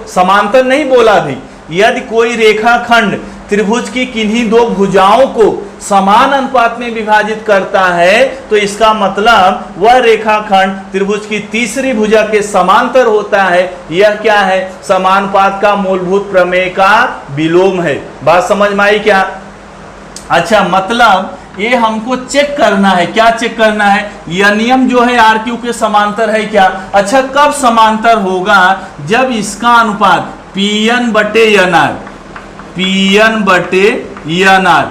समांतर नहीं बोला भी, यदि कोई रेखाखंड त्रिभुज की किन्हीं दो भुजाओं को समान अनुपात में विभाजित करता है, तो इसका मतलब वह रेखाखंड त्रिभुज की तीसरी भुजा के समांतर होता है। यह क्या है? समानुपात का मूलभूत प्रमेय का विलोम है। बात समझ में आई क्या? अच्छा, मतलब ये हमको चेक करना है। क्या चेक करना है? यह नियम जो है आर क्यू के समांतर है क्या? अच्छा, कब समांतर होगा? जब इसका अनुपात Pn बटे N R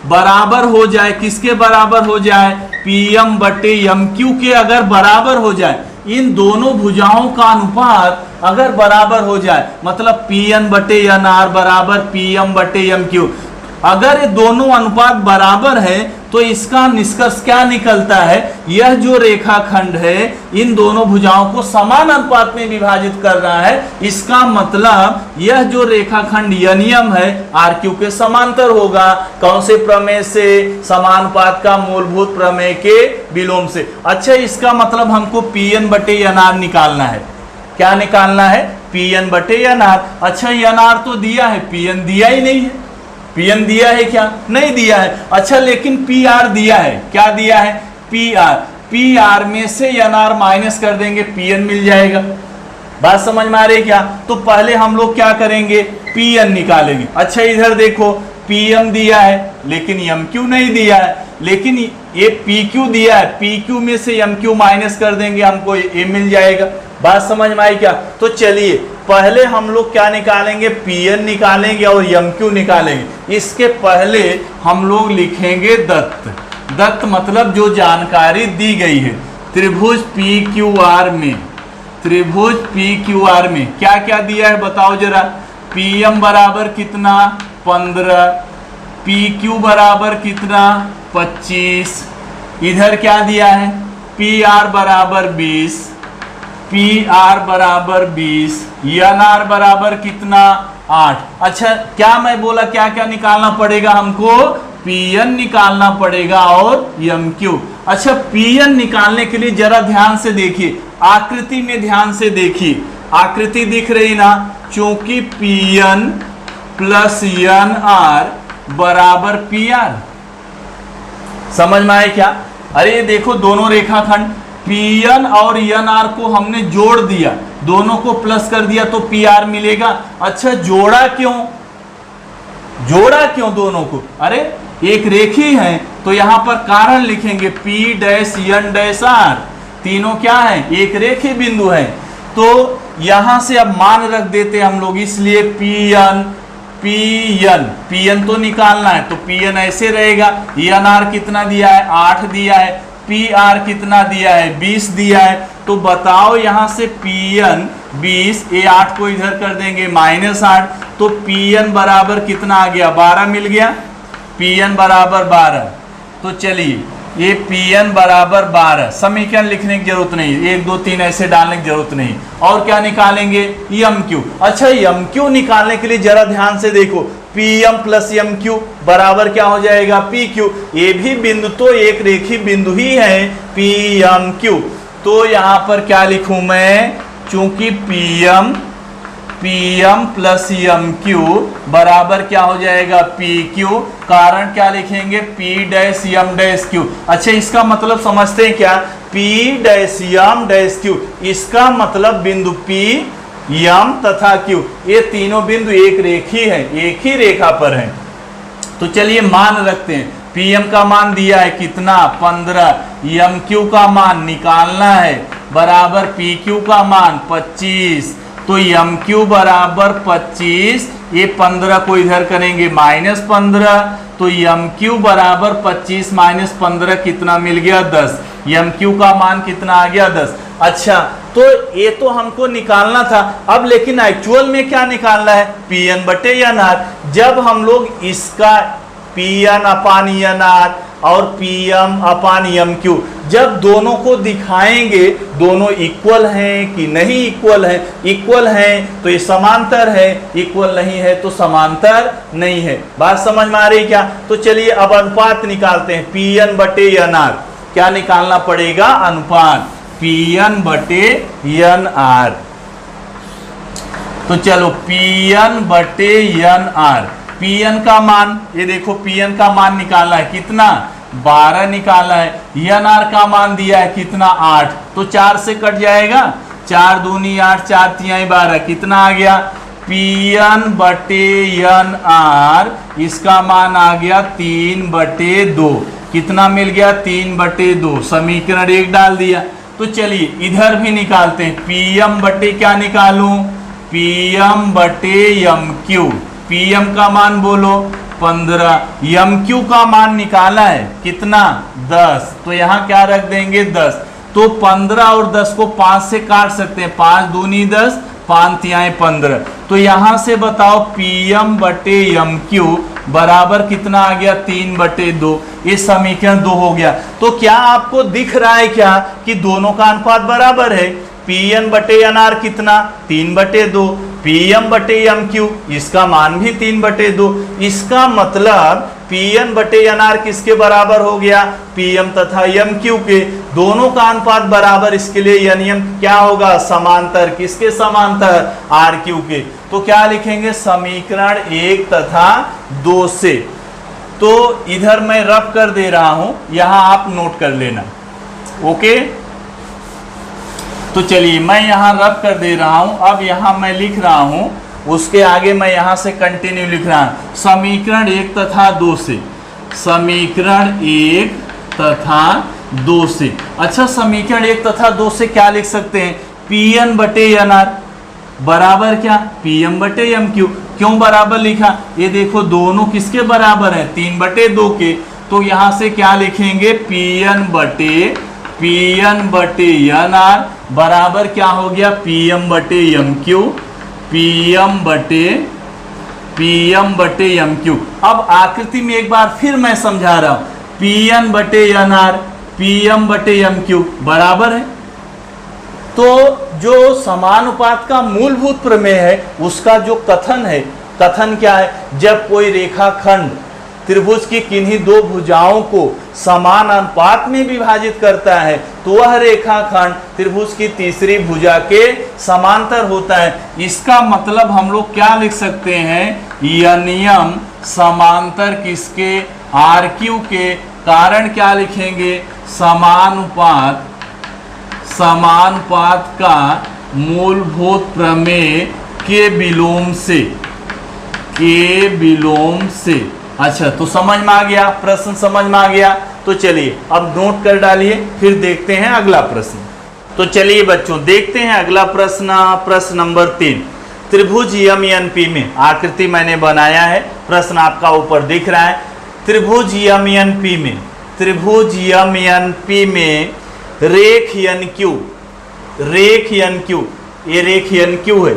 बराबर हो जाए। किसके बराबर हो जाए? Pm बटे MQ के अगर बराबर हो जाए, इन दोनों भुजाओं का अनुपात अगर बराबर हो जाए, मतलब Pn बटे NR बराबर Pm बटे MQ, अगर ये दोनों अनुपात बराबर है तो इसका निष्कर्ष क्या निकलता है? यह जो रेखाखंड है इन दोनों भुजाओं को समान अनुपात में विभाजित कर रहा है। इसका मतलब यह जो रेखाखंड यह नियम है आर क्यू के समांतर होगा। कौन से प्रमेय से? समानुपात का मूलभूत प्रमेय के विलोम से। अच्छा, इसका मतलब हमको Pn बटे NR निकालना है। क्या निकालना है? Pn बटे NR। अच्छा, NR तो दिया है, Pn दिया ही नहीं है। Pn दिया है क्या? नहीं दिया है। अच्छा, लेकिन PR दिया है। क्या दिया है? PR में से NR माइनस कर देंगे, Pn मिल जाएगा। बात समझ में आ रही है क्या? तो पहले हम लोग क्या करेंगे? Pn निकालेंगे। अच्छा, इधर देखो, Pm दिया है लेकिन MQ नहीं दिया है, लेकिन ये PQ दिया है। PQ में से MQ माइनस कर देंगे, हमको ये मिल जाएगा। बात समझ में आई क्या? तो चलिए पहले हम लोग क्या निकालेंगे? Pn निकालेंगे और MQ निकालेंगे। इसके पहले हम लोग लिखेंगे दत्त मतलब जो जानकारी दी गई है त्रिभुज PQR में क्या क्या दिया है बताओ जरा। Pm बराबर कितना? 15, PQ बराबर कितना? 25। इधर क्या दिया है? PR बराबर 20, NR बराबर कितना? 8। अच्छा, क्या मैं बोला क्या क्या निकालना पड़ेगा हमको? Pn निकालना पड़ेगा और MQ। अच्छा, Pn निकालने के लिए जरा ध्यान से देखिए, आकृति में ध्यान से देखिए। आकृति दिख रही ना? चूंकि Pn प्लस NR बराबर PR। समझ में आए क्या? अरे देखो, दोनों रेखाखंड Pn और NR को हमने जोड़ दिया, दोनों को प्लस कर दिया तो PR मिलेगा। अच्छा, जोड़ा क्यों दोनों को? अरे एक रेखी है तो यहां पर कारण लिखेंगे P-N-R। तीनों क्या है? एक रेखी बिंदु है। तो यहां से अब मान रख देते हम लोग, इसलिए Pn तो निकालना है, तो Pn ऐसे रहेगा। NR कितना दिया है? 8 दिया है। PR कितना दिया है? 20 दिया है। तो बताओ यहां से Pn 20, ये 8 को इधर कर देंगे -8, तो Pn बराबर कितना आ गया? 12 मिल गया। Pn बराबर 12। तो चलिए, ये Pn बराबर 12, समीकरण लिखने की जरूरत नहीं, 1 2 3 ऐसे डालने की जरूरत नहीं। और क्या निकालेंगे? MQ। अच्छा, MQ निकालने के लिए जरा ध्यान से देखो, Pm प्लस MQ बराबर क्या हो जाएगा? PQ। ये भी बिंदु तो एक रेखी बिंदु ही है, PMQ। तो यहां पर क्या लिखूं मैं? चूंकि Pm प्लस MQ बराबर क्या हो जाएगा? PQ। कारण क्या लिखेंगे? P-M-Q। अच्छा, इसका मतलब समझते हैं क्या? P-M-Q, इसका मतलब बिंदु P, M तथा Q, ये तीनों बिंदु एक रेखी है, एक ही रेखा पर हैं। तो चलिए मान रखते हैं। Pm का मान दिया है कितना? 15। MQ का मान निकालना है, बराबर PQ का मान 25। तो एम क्यू बराबर 25, ये 15 को इधर करेंगे -15, तो एम क्यू बराबर 25 - 15 कितना मिल गया 10। एम क्यू का मान कितना आ गया 10। अच्छा, तो ये तो हमको निकालना था, अब लेकिन एक्चुअल में क्या निकालना है, पी एन बटे एन आर। जब हम लोग इसका पी एन अपान एन आर और पी एम अपान एम क्यू जब दोनों को दिखाएंगे, दोनों इक्वल हैं कि नहीं इक्वल है, इक्वल हैं तो ये समांतर है, इक्वल नहीं है तो समांतर नहीं है। बात समझ में आ रही क्या? तो चलिए अब अनुपात निकालते हैं, पी एन बटे एन आर। क्या निकालना पड़ेगा? अनुपात पी एन बटे एन आर। तो चलो पी एन बटे एन आर, पी एन का मान, ये देखो पी एन का मान निकालना है कितना, 12 निकाला है। एन आर का मान दिया है कितना, 8, तो 4 से कट जाएगा, 4 दूनी 8, 4 तिहाई 12, कितना आ गया, पी एन बटे एन आर, इसका मान आ गया 3/2। कितना मिल गया, 3/2। समीकरण 1 डाल दिया। तो चलिए इधर भी निकालते हैं, पी एम बटे क्या निकालूं, पी एम बटे एम क्यू। पी एम का मान बोलो 15, एम क्यू का मान निकाला है कितना, 10, तो यहाँ क्या रख देंगे 10। तो 15 और 10 को 5 से काट सकते हैं, 5 दूनी 10, 5 तिहाई 15। तो यहाँ से बताओ पी एम बटे एम क्यू बराबर कितना आ गया, 3/2। ये समीकरण 2 हो गया। तो क्या आपको दिख रहा है क्या कि दोनों का अनुपात बराबर है? पी एन बटे एन आर कितना, 3/2, पी एम बटे एम क्यू, इसका मान भी 3/2। इसका मतलब पी एन बटे एन आर किसके बराबर हो गया, पी एम तथा एम क्यू के। दोनों का अनुपात बराबर, इसके लिए एन क्या होगा, समांतर। किसके समांतर, आर क्यू के। तो क्या लिखेंगे, समीकरण 1 तथा 2 से। तो इधर मैं रफ कर दे रहा हूं, यहां आप नोट कर लेना, ओके। तो चलिए मैं यहाँ रब कर दे रहा हूँ, अब यहाँ मैं लिख रहा हूँ, उसके आगे मैं यहाँ से कंटिन्यू लिख रहा हूँ, समीकरण 1 तथा 2 से, समीकरण 1 तथा 2 से। अच्छा, समीकरण 1 तथा 2 से क्या लिख सकते हैं, पी एन बटे एन आर बराबर क्या, पी एम बटे एम क्यू। क्यों बराबर लिखा, ये देखो दोनों किसके बराबर है, 3/2 के। तो यहाँ से क्या लिखेंगे, पी एन बटे एन आर बराबर क्या हो गया, पी एम बटे एम क्यू, पी एम बटे एम क्यू। अब आकृति में एक बार फिर मैं समझा रहा हूं, पी एन बटे एन आर, पी एम बटे एम क्यू बराबर है। तो जो समानुपात का मूलभूत प्रमेय है, उसका जो कथन है, कथन क्या है, जब कोई रेखाखंड त्रिभुज की किन्हीं दो भुजाओं को समान अनुपात में विभाजित करता है, तो वह रेखाखंड त्रिभुज की तीसरी भुजा के समांतर होता है। इसका मतलब हम लोग क्या लिख सकते हैं, यह नियम समांतर किसके, आर क्यू के। कारण क्या लिखेंगे, समानुपात का मूलभूत प्रमेय के विलोम से। अच्छा, तो समझ में आ गया, प्रश्न समझ में आ गया। तो चलिए अब नोट कर डालिए, फिर देखते हैं अगला प्रश्न। तो चलिए बच्चों देखते हैं अगला प्रश्न, प्रश्न नंबर 3। त्रिभुज एम एन पी में, आकृति मैंने बनाया है, प्रश्न आपका ऊपर दिख रहा है। त्रिभुज एम एन पी में, त्रिभुज एम एन पी में रेख एन क्यू, ये रेख एन क्यू है।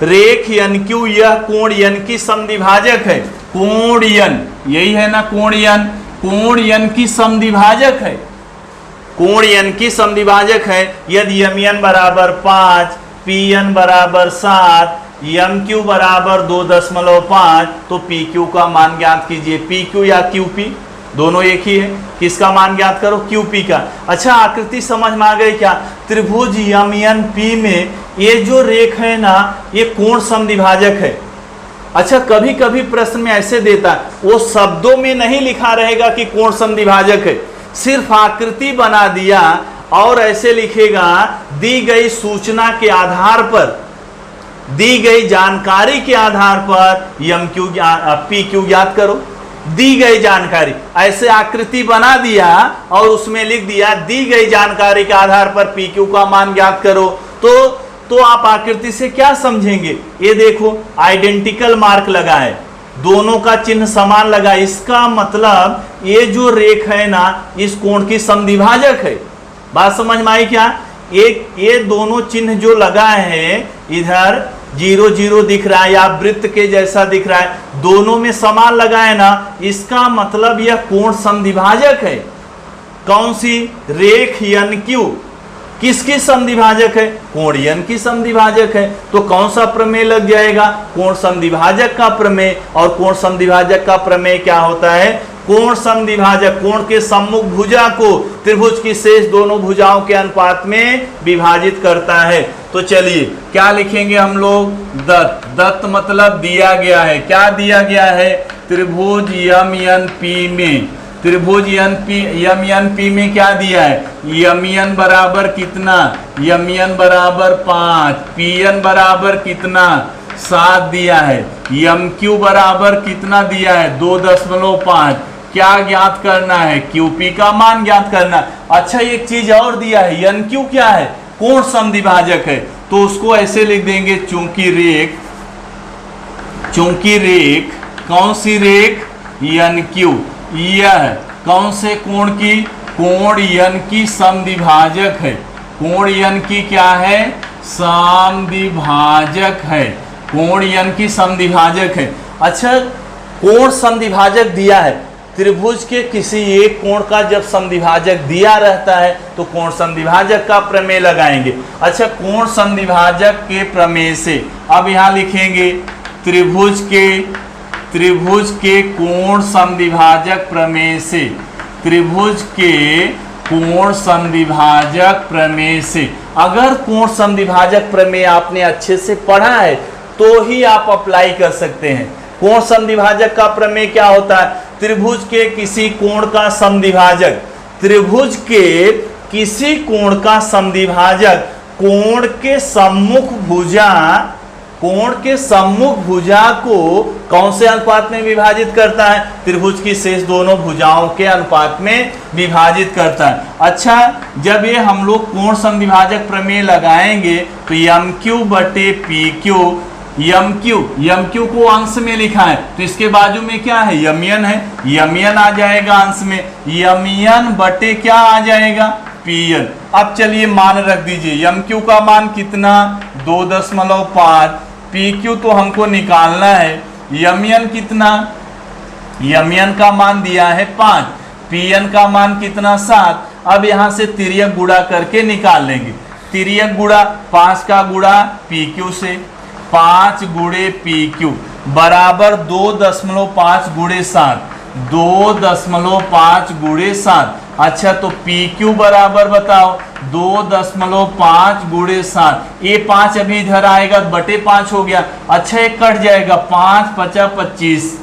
रेख एन क्यू यह कोण एन की समद्विभाजक है। कोण एन, यही है ना कोण एन, कोण एन की समद्विभाजक है, कोण एन की समद्विभाजक है। यदि एम एन बराबर 5, पी एन बराबर 7, एम क्यू बराबर 2.5, तो पी क्यू का मान ज्ञात कीजिए। पी क्यू या क्यू पी दोनों एक ही है, किसका मान ज्ञात करो, क्यू पी का। अच्छा, आकृति समझ में आ गई क्या, त्रिभुज एम एन पी में ये जो रेख है ना, ये कोण समद्विभाजक है। अच्छा, कभी कभी प्रश्न में ऐसे देता है, वो शब्दों में नहीं लिखा रहेगा कि कोण समद्विभाजक है, सिर्फ आकृति बना दिया और ऐसे लिखेगा, दी गई सूचना के आधार पर, दी गई जानकारी के आधार पर एम क्यू पी क्यू ज्ञात करो। दी गई जानकारी, ऐसे आकृति बना दिया और उसमें लिख दिया दी गई जानकारी के आधार पर पी क्यू का मान ज्ञात करो। तो तो आप आकृति से क्या समझेंगे? ये देखो आइडेंटिकल मार्क लगा है, दोनों का चिन्ह समान लगा, इसका मतलब ये जो रेखा है ना इस कोण की समद्विभाजक है। बात समझ में आई क्या? एक ये दोनों चिन्ह जो लगा है, इधर 0 0 दिख रहा है या वृत्त के जैसा दिख रहा है, दोनों में समान लगा है ना, इसका मतलब यह कोण समद्विभाजक है। कौन सी? रेख यन क्यू किसकी समद्विभाजक है? कोण यन की समद्विभाजक है। तो कौन सा प्रमेय लग जाएगा? कोण समद्विभाजक का प्रमेय। और कोण समद्विभाजक का प्रमेय क्या होता है? कोण समद्विभाजक कोण के सम्मुख भुजा को त्रिभुज की शेष दोनों भुजाओं के अनुपात में विभाजित करता है। तो चलिए क्या लिखेंगे हम लोग? दत्त। दत्त मतलब दिया गया है। क्या दिया गया है? त्रिभुज यम एन पी में, त्रिभुज यम एन पी में क्या दिया है? यम एन बराबर कितना? यम एन बराबर 5, पी एन बराबर कितना? 7 दिया है। यम क्यू बराबर कितना दिया है? 2.5। क्या ज्ञात करना है? क्यूपी का मान ज्ञात करना है। अच्छा एक चीज और दिया है, एन क्यू क्या है? कोण समद्विभाजक है। तो उसको ऐसे लिख देंगे, चूंकि रेख कौन सी रेख? N Q. यह कौन से कोण की? कोण एन की समद्विभाजक है। कोण एन की क्या है? समद्विभाजक है। कोण एन की समद्विभाजक है। अच्छा कोण समद्विभाजक दिया है, त्रिभुज के किसी एक कोण का जब समद्विभाजक दिया रहता है तो कोण समद्विभाजक का प्रमेय लगाएंगे। अच्छा कोण समद्विभाजक के प्रमेय से अब यहां लिखेंगे त्रिभुज के कोण समद्विभाजक प्रमेय से, त्रिभुज के कोण समद्विभाजक प्रमेय से। अगर कोण समद्विभाजक प्रमेय आपने अच्छे से पढ़ा है तो ही आप अप्लाई कर सकते हैं। कोण समद्विभाजक का प्रमेय क्या होता है? त्रिभुज के किसी कोण का समद्विभाजक, त्रिभुज के किसी कोण का समद्विभाजक कोण के सम्मुख भुजा को कौन से अनुपात में विभाजित करता है? त्रिभुज की शेष दोनों भुजाओं के अनुपात में विभाजित करता है। अच्छा जब ये हम लोग कोण समद्विभाजक प्रमेय लगाएंगे तो यम क्यू बटे पी क्यू, यम क्यू को अंश में लिखा है तो इसके बाजू में क्या है? यमयन है, यमयन आ जाएगा अंश में, यमयन बटे क्या आ जाएगा? पीएन। अब चलिए मान रख दीजिए, यम क्यू का मान कितना? 2.5, पी क्यू तो हमको निकालना है, यमयन कितना? यमयन का मान दिया है 5, पीएन का मान कितना? 7। अब यहां से तिर्यक गुणा करके निकाल लेंगे। तिर्यक गुणा 5 का गुणा पी क्यू से, 5 गुणे पी क्यू बराबर 2.5 गुणे 7, 2.5 गुणे 7। अच्छा तो पी क्यू बराबर बताओ 2.5 गुणे 7, ये 5 अभी इधर आएगा बटे 5 हो गया। अच्छा एक कट जाएगा, 5 5 25,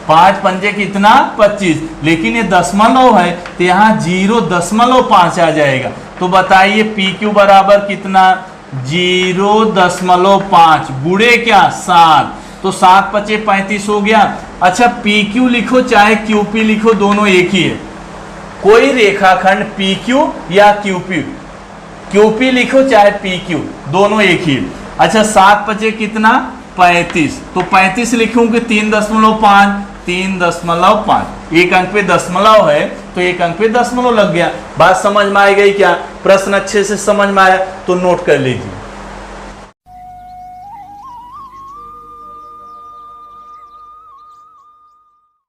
5 पंजे कितना? 25, लेकिन ये दशमलव है तो यहाँ 0.5 आ जाएगा। तो बताइए पी क्यू बराबर कितना? 0.5 गुणे क्या? 7, तो 7 5 35 हो गया। अच्छा पी क्यू लिखो चाहे क्यू पी लिखो, दोनों एक ही है। कोई रेखाखंड पी क्यू या क्यू पी लिखो चाहे पी क्यू, दोनों एक ही है। अच्छा 7 5 कितना? 35, तो 35 लिखूंगे 3.5, 3.5, एक अंक पे दशमलव है तो एक अंक पे दशमलव लग गया। बात समझ में आ गई क्या? प्रश्न अच्छे से समझ में आया तो नोट कर लीजिए।